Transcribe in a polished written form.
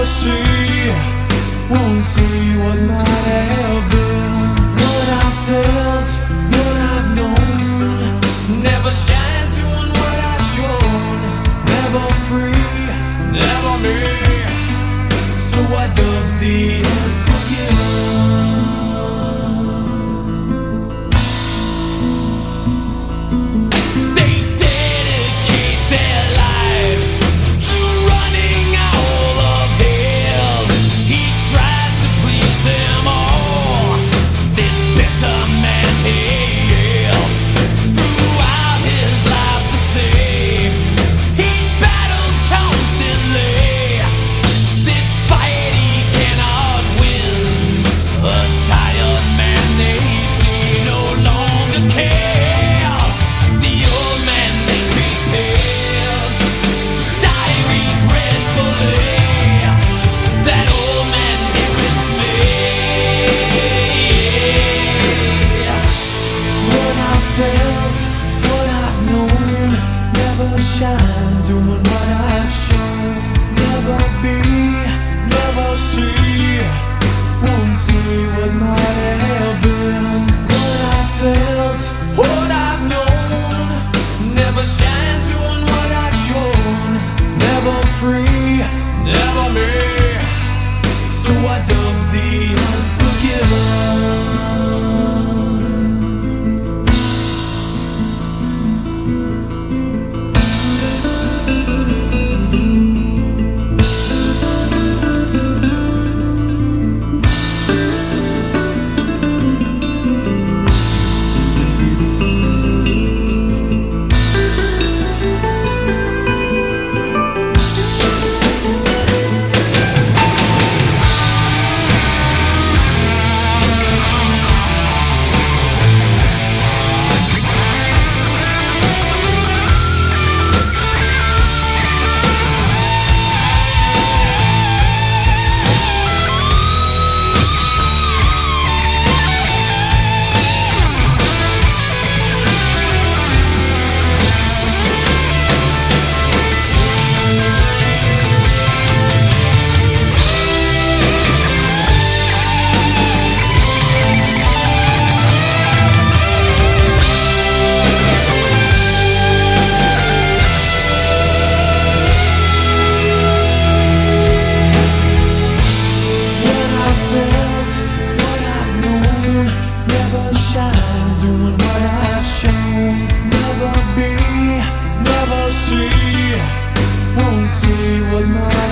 see, won't see what might have been. What I felt, what I've known, never shine doing what I've shown. Never free, never me. So I dug the unforgiven. Shine, doing what I've shown. Never be, never see, won't see what might have been. What I felt, what I've known, never shine, doing what I've shown. Never free, never me. So I dug the unforgiven. Won't see what my